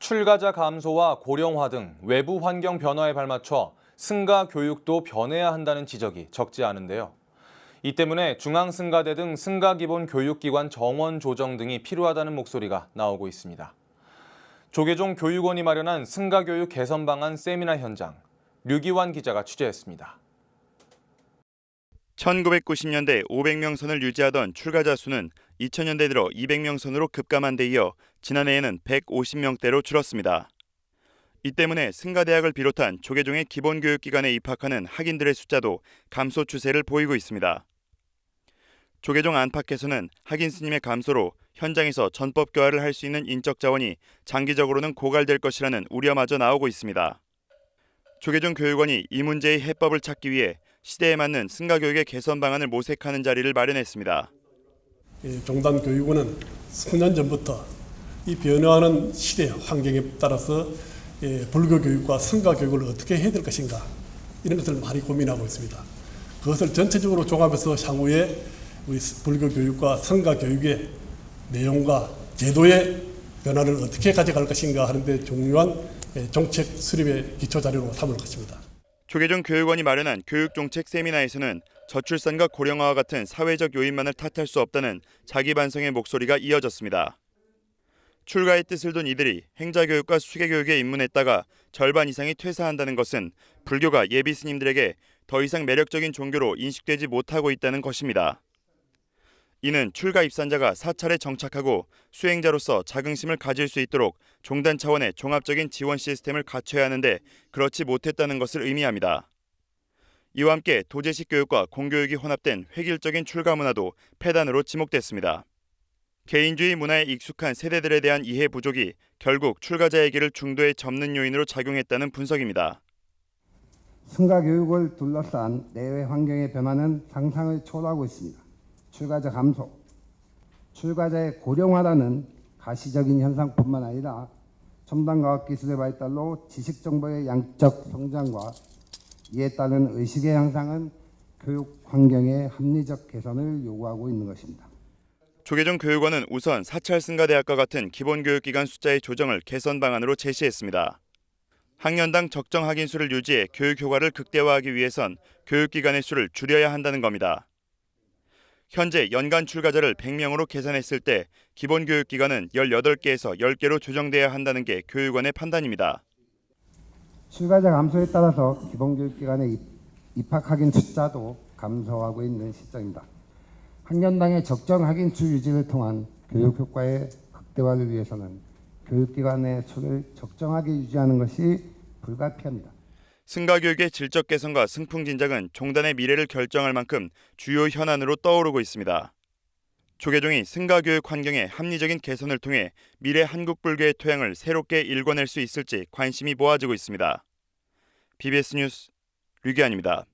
출가자 감소와 고령화 등 외부 환경 변화에 발맞춰 승가 교육도 변해야 한다는 지적이 적지 않은데요. 이 때문에 중앙승가대 등 승가기본교육기관 정원 조정 등이 필요하다는 목소리가 나오고 있습니다. 조계종 교육원이 마련한 승가교육 개선 방안 세미나 현장, 류기환 기자가 취재했습니다. 1990년대 500명 선을 유지하던 출가자 수는 2000년대 들어 200명 선으로 급감한 데 이어 지난해에는 150명대로 줄었습니다. 이 때문에 승가대학을 비롯한 조계종의 기본교육기관에 입학하는 학인들의 숫자도 감소 추세를 보이고 있습니다. 조계종 안팎에서는 학인 스님의 감소로 현장에서 전법 교화를 할 수 있는 인적 자원이 장기적으로는 고갈될 것이라는 우려마저 나오고 있습니다. 조계종 교육원이 이 문제의 해법을 찾기 위해 시대에 맞는 승가교육의 개선 방안을 모색하는 자리를 마련했습니다. 종단교육원은 수년 전부터 이 변화하는 시대 환경에 따라서 불교교육과 승가교육을 어떻게 해야 될 것인가 이런 것을 많이 고민하고 있습니다. 그것을 전체적으로 종합해서 향후에 우리 불교교육과 승가교육의 내용과 제도의 변화를 어떻게 가져갈 것인가 하는데 중요한 정책 수립의 기초자료로 삼을 것입니다. 조계종 교육원이 마련한 교육정책 세미나에서는 저출산과 고령화와 같은 사회적 요인만을 탓할 수 없다는 자기 반성의 목소리가 이어졌습니다. 출가의 뜻을 둔 이들이 행자교육과 수계교육에 입문했다가 절반 이상이 퇴사한다는 것은 불교가 예비 스님들에게 더 이상 매력적인 종교로 인식되지 못하고 있다는 것입니다. 이는 출가 입산자가 사찰에 정착하고 수행자로서 자긍심을 가질 수 있도록 종단 차원의 종합적인 지원 시스템을 갖춰야 하는데 그렇지 못했다는 것을 의미합니다. 이와 함께 도제식 교육과 공교육이 혼합된 획일적인 출가 문화도 폐단으로 지목됐습니다. 개인주의 문화에 익숙한 세대들에 대한 이해 부족이 결국 출가자의 길을 중도에 접는 요인으로 작용했다는 분석입니다. 승가교육을 둘러싼 내외 환경의 변화는 상상을 초월하고 있습니다. 출가자 감소, 출가자의 고령화라는 가시적인 현상뿐만 아니라 첨단과학기술의 발달로 지식정보의 양적 성장과 이에 따른 의식의 향상은 교육 환경의 합리적 개선을 요구하고 있는 것입니다. 조계종 교육원은 우선 사찰승가대학과 같은 기본교육기관 숫자의 조정을 개선 방안으로 제시했습니다. 학년당 적정 학인 수를 유지해 교육 효과를 극대화하기 위해선 교육기관의 수를 줄여야 한다는 겁니다. 현재 연간 출가자를 100명으로 계산했을 때 기본교육기관은 18개에서 10개로 조정돼야 한다는 게 교육원의 판단입니다. 출가자 감소에 따라서 기본교육기관의 입학학인 숫자도 감소하고 있는 시점입니다. 학년당의 적정 학인 수 유지를 통한 교육 효과의 극대화를 위해서는 교육기관의 수를 적정하게 유지하는 것이 불가피합니다. 승가교육의 질적 개선과 승풍진작은 종단의 미래를 결정할 만큼 주요 현안으로 떠오르고 있습니다. 조계종이 승가교육 환경의 합리적인 개선을 통해 미래 한국 불교의 토양을 새롭게 일궈낼 수 있을지 관심이 모아지고 있습니다. BBS 뉴스 류기환입니다.